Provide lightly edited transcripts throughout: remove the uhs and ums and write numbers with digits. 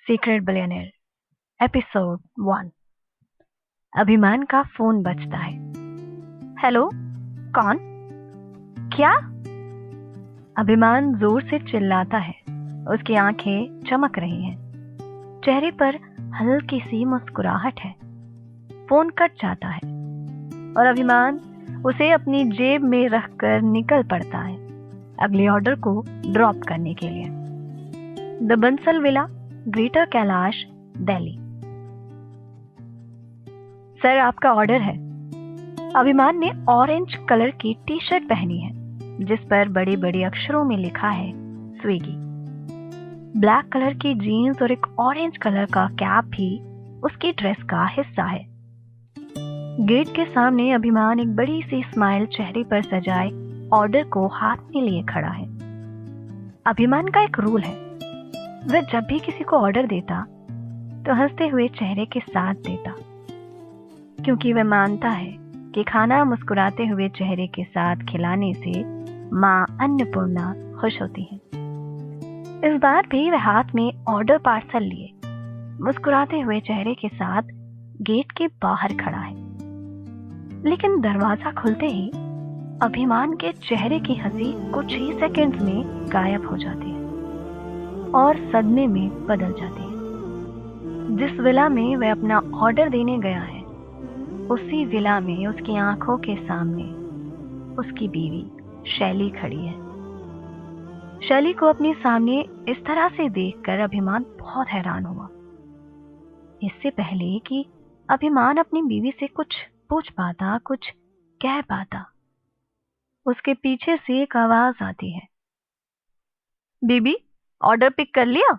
Secret billionaire episode 1। अभिमान का phone बजता है। हेलो, कौन? क्या? अभिमान जोर से चिल्लाता है। उसकी आंखें चमक रही हैं, चेहरे पर हल्की सी मुस्कुराहट है। फोन कट जाता है और अभिमान उसे अपनी जेब में रखकर निकल पड़ता है अगले ऑर्डर को ड्रॉप करने के लिए। The Bansal villa, greater Kailash, Delhi. Sir, आपका ऑर्डर है। अभिमान ने ऑरेंज कलर की टी शर्ट पहनी है जिस पर बड़े बड़े अक्षरों में लिखा है स्विगी। ब्लैक कलर की जीन्स और एक ऑरेंज कलर का कैप भी उसकी ड्रेस का हिस्सा है। गेट के सामने अभिमान एक बड़ी सी स्माइल चेहरे पर सजाए ऑर्डर को हाथ में लिए खड़ा है। अभिमान का एक रूल है, वह जब भी किसी को ऑर्डर देता तो हंसते हुए चेहरे के साथ देता, क्योंकि वह मानता है कि खाना मुस्कुराते हुए चेहरे के साथ खिलाने से माँ अन्नपूर्णा खुश होती है। इस बार भी वह हाथ में ऑर्डर पार्सल लिए मुस्कुराते हुए चेहरे के साथ गेट के बाहर खड़ा है। लेकिन दरवाजा खुलते ही अभिमान के चेहरे की हंसी कुछ ही सेकंड्स में गायब हो जाती है और सदमे में बदल जाती है। जिस विला में वह अपना ऑर्डर देने गया है, उसी विला में उसकी आंखों के सामने उसकी बीवी शैली खड़ी है। शैली को अपने सामने इस तरह से देखकर अभिमान बहुत हैरान हुआ। इससे पहले कि अभिमान अपनी बीवी से कुछ पूछ पाता, कुछ कह पाता, उसके पीछे से एक आवाज आती है, बीबी, ऑर्डर पिक कर लिया?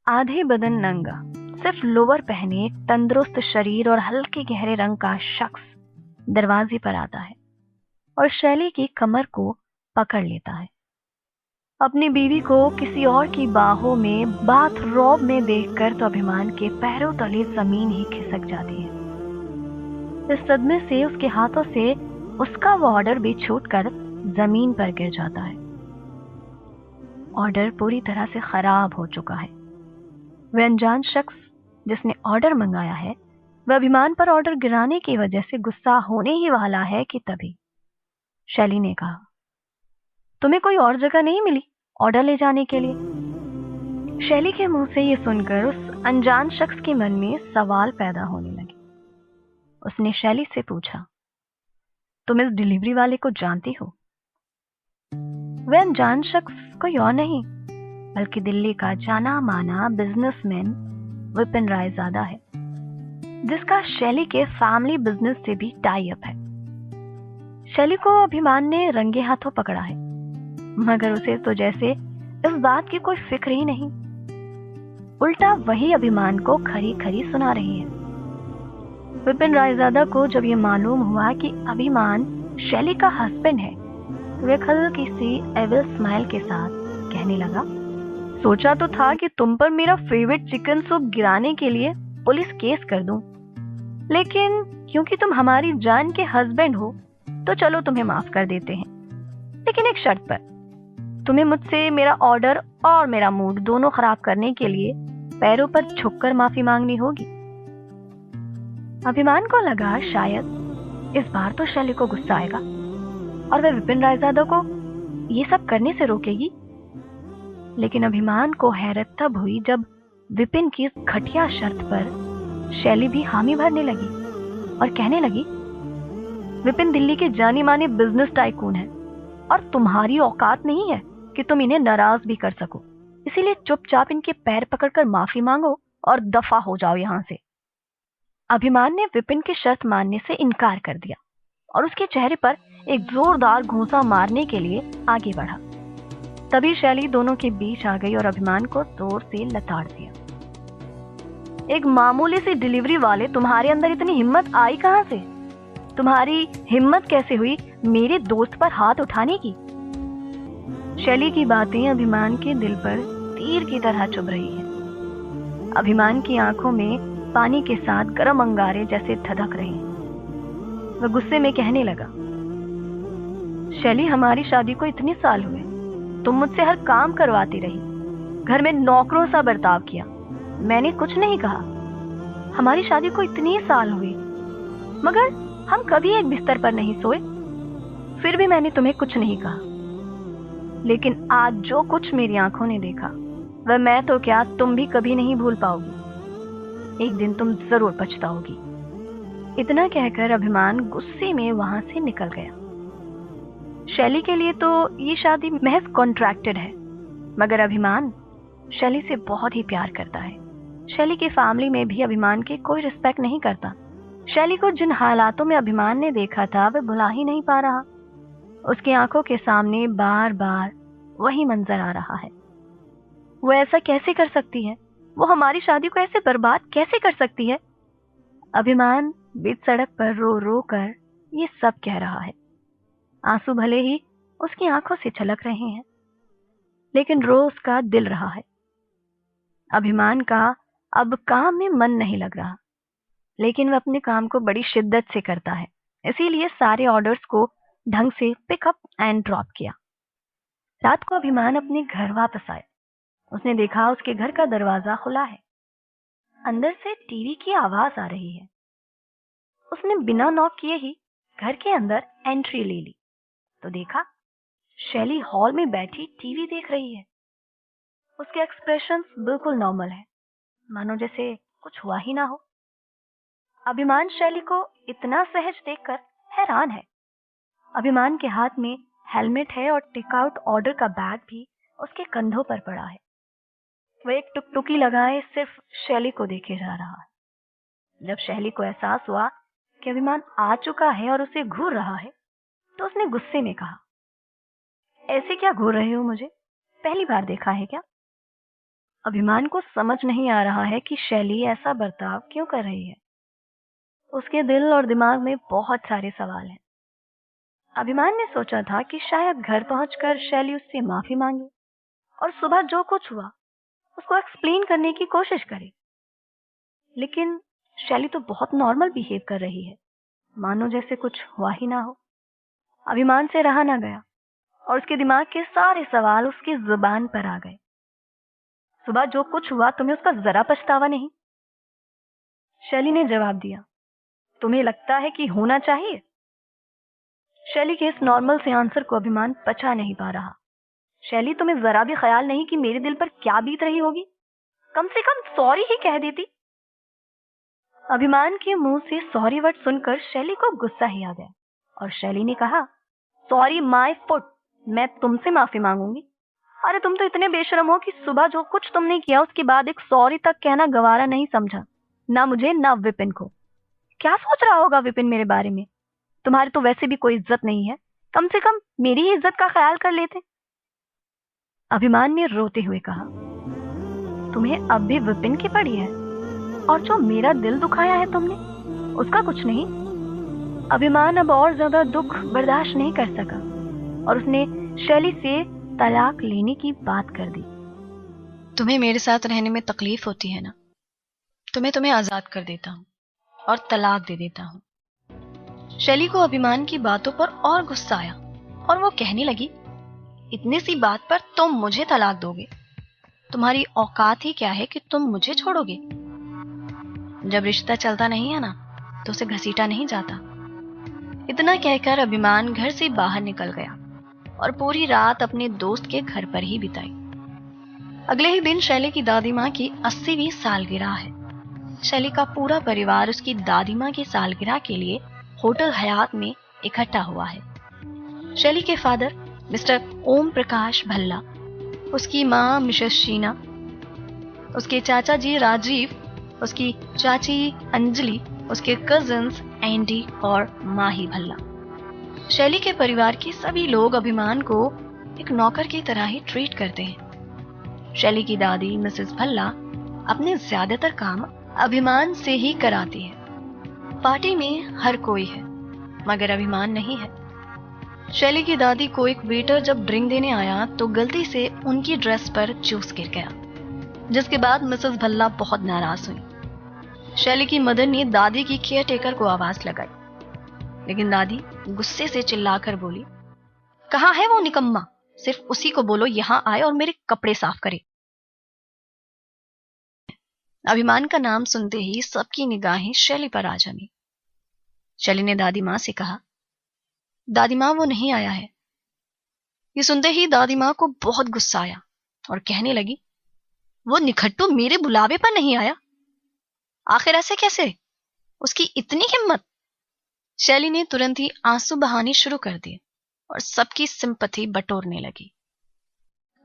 आधे बदन नंगा, सिर्फ लोअर पहने एक तंदुरुस्त शरीर और हल्के गहरे रंग का शख्स दरवाजे पर आता है और शैली की कमर को पकड़ लेता है। अपनी बीवी को किसी और की बाहों में बाथरोब में देखकर तो अभिमान के पैरों तले जमीन ही खिसक जाती है। इस सदमे से उसके हाथों से उसका वो ऑर्डर भी छूटकर जमीन पर गिर जाता है। ऑर्डर पूरी तरह से खराब हो चुका है। वह अनजान शख्स जिसने ऑर्डर मंगाया है, वह अभिमान पर ऑर्डर गिराने की वजह से गुस्सा होने ही वाला है कि तभी शैली ने कहा, तुम्हें कोई और जगह नहीं मिली ऑर्डर ले जाने के लिए? शैली के मुंह से ये सुनकर उस अनजान शख्स के मन में सवाल पैदा होने लगे। उसने शैली से पूछा, तुम इस डिलीवरी वाले को जानती हो? वह अनजान शख्स कोई और नहीं बल्कि दिल्ली का जाना माना बिजनेसमैन विपिन रायजादा है, जिसका शैली के फैमिली बिजनेस से भी टाई अप है। शैली को अभिमान ने रंगे हाथों पकड़ा है, मगर उसे तो जैसे इस बात की कोई फिक्र ही नहीं। उल्टा वही अभिमान को खरी खरी सुना रही है। विपिन रायजादा को जब यह मालूम हुआ कि अभिमान शैली का हस्बैंड है, तो वह हल्की सी एविल स्माइल के साथ कहने लगा, सोचा तो था कि तुम पर मेरा फेवरेट चिकन सूप गिराने के लिए पुलिस केस कर दूं, लेकिन क्योंकि तुम हमारी जान के हस्बैंड हो तो चलो तुम्हें माफ कर देते हैं, लेकिन एक शर्त पर। तुम्हें मुझसे मेरा ऑर्डर और मेरा मूड दोनों खराब करने के लिए पैरों पर झुककर माफी मांगनी होगी। अभिमान को लगा शायद इस बार तो शैली को गुस्सा आएगा और वह विपिन रायजादा को ये सब करने से रोकेगी। लेकिन अभिमान को हैरत तब हुई जब विपिन की इस घटिया शर्त पर शैली भी हामी भरने लगी और कहने लगी, विपिन दिल्ली के जानी माने बिजनेस टाइकून है और तुम्हारी औकात नहीं है कि तुम इन्हें नाराज भी कर सको, इसीलिए चुपचाप इनके पैर पकड़कर माफी मांगो और दफा हो जाओ यहां से। अभिमान ने विपिन की शर्त मानने से इनकार कर दिया और उसके चेहरे पर एक जोरदार घूंसा मारने के लिए आगे बढ़ा। तभी शैली दोनों के बीच आ गई और अभिमान को जोर से लताड़ दिया। एक मामूली सी डिलीवरी वाले, तुम्हारे अंदर इतनी हिम्मत आई कहां से? तुम्हारी हिम्मत कैसे हुई मेरे दोस्त पर हाथ उठाने की? शैली की बातें अभिमान के दिल पर तीर की तरह चुभ रही हैं। अभिमान की आंखों में पानी के साथ गर्म अंगारे जैसे धधक रहे हैं। वह गुस्से में कहने लगा, शैली, हमारी शादी को इतने साल हुए, तुम मुझसे हर काम करवाती रही, घर में नौकरों सा बर्ताव किया। मैंने कुछ नहीं कहा। हमारी शादी को इतने साल हुए, मगर हम कभी एक बिस्तर पर नहीं सोए। फिर भी मैंने तुम्हें कुछ नहीं कहा। लेकिन आज जो कुछ मेरी आंखों ने देखा, वह मैं तो क्या, तुम भी कभी नहीं भूल पाओगी। एक दिन तुम जरूर पछताओगी। इतना कहकर अभिमान गुस्से में वहां से निकल गया। शैली के लिए तो ये शादी महज कॉन्ट्रैक्टेड है, मगर अभिमान शैली से बहुत ही प्यार करता है। शैली की फैमिली में भी अभिमान की कोई रिस्पेक्ट नहीं करता। शैली को जिन हालातों में अभिमान ने देखा था, वह भुला ही नहीं पा रहा। उसकी आंखों के सामने बार बार वही मंजर आ रहा है। वो ऐसा कैसे कर सकती है? वो हमारी शादी को ऐसे बर्बाद कैसे कर सकती है? अभिमान बीच सड़क पर रो रो कर ये सब कह रहा है। आंसू भले ही उसकी आंखों से छलक रहे हैं, लेकिन रो उसका दिल रहा है। अभिमान का अब काम में मन नहीं लग रहा, लेकिन वह अपने काम को बड़ी शिद्दत से करता है। इसीलिए सारे ऑर्डर्स को ढंग से पिकअप एंड ड्रॉप किया। रात को अभिमान अपने घर वापस आए। उसने देखा उसके घर का दरवाजा खुला है। अंदर से टीवी की आवाज आ रही है। उसने बिना नॉक किए ही घर के अंदर एंट्री ले ली तो देखा शैली हॉल में बैठी टीवी देख रही है। उसके एक्सप्रेशंस बिल्कुल नॉर्मल है, मानो जैसे कुछ हुआ ही ना हो। अभिमान शैली को इतना सहज देखकर हैरान है। अभिमान के हाथ में हेलमेट है और टेक आउट ऑर्डर का बैग भी उसके कंधों पर पड़ा है। वह एक टुकटुकी लगाए सिर्फ शैली को देखे जा रहा है। जब शैली को एहसास हुआ कि अभिमान आ चुका है और उसे घूर रहा है, तो उसने गुस्से में कहा, ऐसे क्या घूर रहे हो मुझे? पहली बार देखा है क्या? अभिमान को समझ नहीं आ रहा है कि शैली ऐसा बर्ताव क्यों कर रही है। उसके दिल और दिमाग में बहुत सारे सवाल हैं। अभिमान ने सोचा था कि शायद घर पहुंचकर शैली उससे माफी मांगे और सुबह जो कुछ हुआ उसको एक्सप्लेन करने की कोशिश करे। लेकिन शैली तो बहुत नॉर्मल बिहेव कर रही है, मानो जैसे कुछ हुआ ही ना हो। अभिमान से रहा ना गया और उसके दिमाग के सारे सवाल उसकी जुबान पर आ गए। सुबह जो कुछ हुआ तुम्हें उसका जरा पछतावा नहीं? शैली ने जवाब दिया, तुम्हें लगता है कि होना चाहिए? शैली के इस नॉर्मल से आंसर को अभिमान पचा नहीं पा रहा। शैली, तुम्हें जरा भी ख्याल नहीं कि मेरे दिल पर क्या बीत रही होगी? कम से कम सॉरी ही कह देती। अभिमान के मुंह से सॉरी वर्ड सुनकर शैली को गुस्सा ही आ गया और शैली ने कहा, सॉरी माय फुट, मैं तुमसे माफी मांगूंगी। अरे तुम तो इतने बेशरम हो कि सुबह जो कुछ तुमने किया उसके बाद एक सॉरी तक कहना गवारा नहीं समझा, ना मुझे ना विपिन को। क्या सोच रहा होगा विपिन मेरे बारे में? तुम्हारी तो वैसे भी कोई इज्जत नहीं है, कम से कम मेरी ही इज्जत का ख्याल कर लेते। अभिमान ने रोते हुए कहा, तुम्हें अब भी विपिन की पड़ी है, और जो मेरा दिल दुखाया है तुमने, उसका कुछ नहीं। अभिमान अब और ज्यादा दुख बर्दाश्त नहीं कर सका और उसने शैली से तलाक लेने की बात कर दी। तुम्हें मेरे साथ रहने में तकलीफ होती है ना, तो मैं तुम्हें आजाद कर देता हूँ और तलाक दे देता हूँ। शैली को अभिमान की बातों पर और गुस्सा आया और वो कहने लगी, इतनी सी बात पर तुम मुझे तलाक दोगे? तुम्हारी औकात ही क्या है कि तुम मुझे छोड़ोगे? जब रिश्ता चलता नहीं है ना, तो उसे घसीटा नहीं जाता। इतना कहकर अभिमान घर से बाहर निकल गया और पूरी रात अपने दोस्त के घर पर ही बिताई। अगले ही दिन शैली की दादी माँ की 80वीं सालगिरह है। शैली का पूरा परिवार उसकी दादी माँ की सालगिरह के लिए होटल हयात में इकट्ठा हुआ है। शैली के फादर मिस्टर ओम प्रकाश भल्ला, उसकी माँ मिसेस शीना, उसके चाचा जी राजीव, उसकी चाची अंजलि, उसके कजिन्स एंडी और माही भल्ला। शैली के परिवार के सभी लोग अभिमान को एक नौकर की तरह ही ट्रीट करते हैं। शैली की दादी मिसेस भल्ला अपने ज्यादातर काम अभिमान से ही कराती है। पार्टी में हर कोई है, मगर अभिमान नहीं है। शैली की दादी को एक वेटर जब ड्रिंक देने आया तो गलती से उनकी ड्रेस पर जूस गिर गया, जिसके बाद मिसेस भल्ला बहुत नाराज हुई। शैली की मदर ने दादी की केयर टेकर को आवाज लगाई, लेकिन दादी गुस्से से चिल्लाकर बोली, कहाँ है वो निकम्मा? सिर्फ उसी को बोलो यहाँ आए और मेरे कपड़े साफ करे। अभिमान का नाम सुनते ही सबकी निगाहें शैली पर आ जमी। शैली ने दादी माँ से कहा, दादी माँ वो नहीं आया है। ये सुनते ही दादी माँ को बहुत गुस्सा आया और कहने लगी, वो निखट्टू मेरे बुलावे पर नहीं आया? आखिर ऐसे कैसे? उसकी इतनी हिम्मत? शैली ने तुरंत ही आंसू बहाने शुरू कर दिए और सबकी सिंपैथी बटोरने लगी।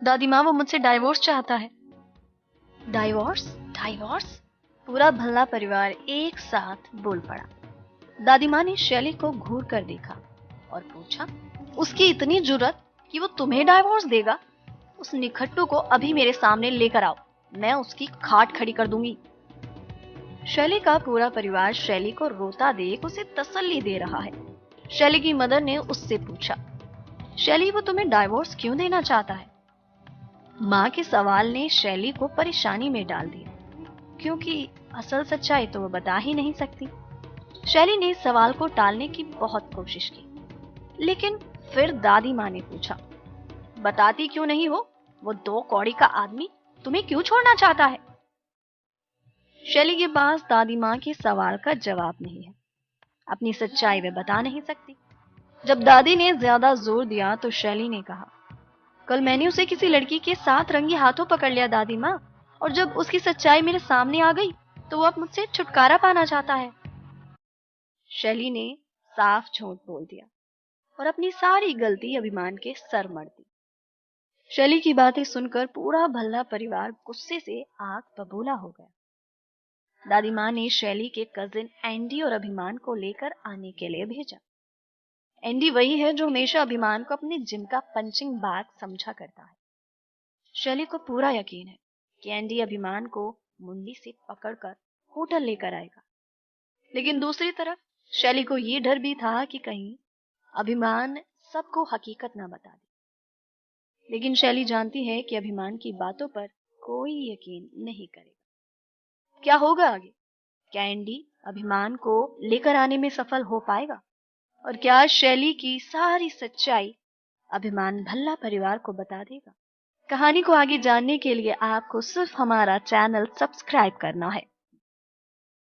दादी माँ, वो मुझसे डाइवोर्स चाहता है। डाइवोर्स? डाइवोर्स? पूरा भल्ला परिवार एक साथ बोल पड़ा। दादी माँ ने शैली को घूर कर देखा और पूछा, उसकी इतनी जुर्रत कि वो तुम्हें डाइवोर्स देगा? उस निखट्टू को अभी मेरे सामने लेकर आओ, मैं उसकी खाट खड़ी कर दूंगी। शैली का पूरा परिवार शैली को रोता देख उसे तसल्ली दे रहा है। शैली की मदर ने उससे पूछा, शैली वो तुम्हें डाइवोर्स क्यों देना चाहता है? माँ के सवाल ने शैली को परेशानी में डाल दिया, क्योंकि असल सच्चाई तो वो बता ही नहीं सकती। शैली ने सवाल को टालने की बहुत कोशिश की, लेकिन फिर दादी माँ ने पूछा, बताती क्यों नहीं हो? वो 2 कौड़ी का आदमी तुम्हें क्यों छोड़ना चाहता है? शैली के पास दादी माँ के सवाल का जवाब नहीं है। अपनी सच्चाई वे बता नहीं सकती। जब दादी ने ज्यादा जोर दिया तो शैली ने कहा, कल मैंने उसे किसी लड़की के साथ रंगी हाथों पकड़ लिया दादी माँ, और जब उसकी सच्चाई मेरे सामने आ गई तो वो अब मुझसे छुटकारा पाना चाहता है। शैली ने साफ झूठ बोल दिया और अपनी सारी गलती अभिमान के सर मढ़ दी। शैली की बातें सुनकर पूरा भल्ला परिवार गुस्से से आग बबूला हो गया। दादी माँ ने शैली के कजिन एंडी और अभिमान को लेकर आने के लिए भेजा। एंडी वही है जो हमेशा अभिमान को अपने जिम का पंचिंग बैग समझा करता है। शैली को पूरा यकीन है कि एंडी अभिमान को मुंडी से पकड़कर होटल लेकर आएगा, लेकिन दूसरी तरफ शैली को ये डर भी था कि कहीं अभिमान सबको हकीकत ना बता दे। लेकिन शैली जानती है कि अभिमान की बातों पर कोई यकीन नहीं करेगा। क्या होगा आगे? क्या एंडी अभिमान को लेकर आने में सफल हो पाएगा? और क्या शैली की सारी सच्चाई अभिमान भल्ला परिवार को बता देगा? कहानी को आगे जानने के लिए आपको सिर्फ हमारा चैनल सब्सक्राइब करना है।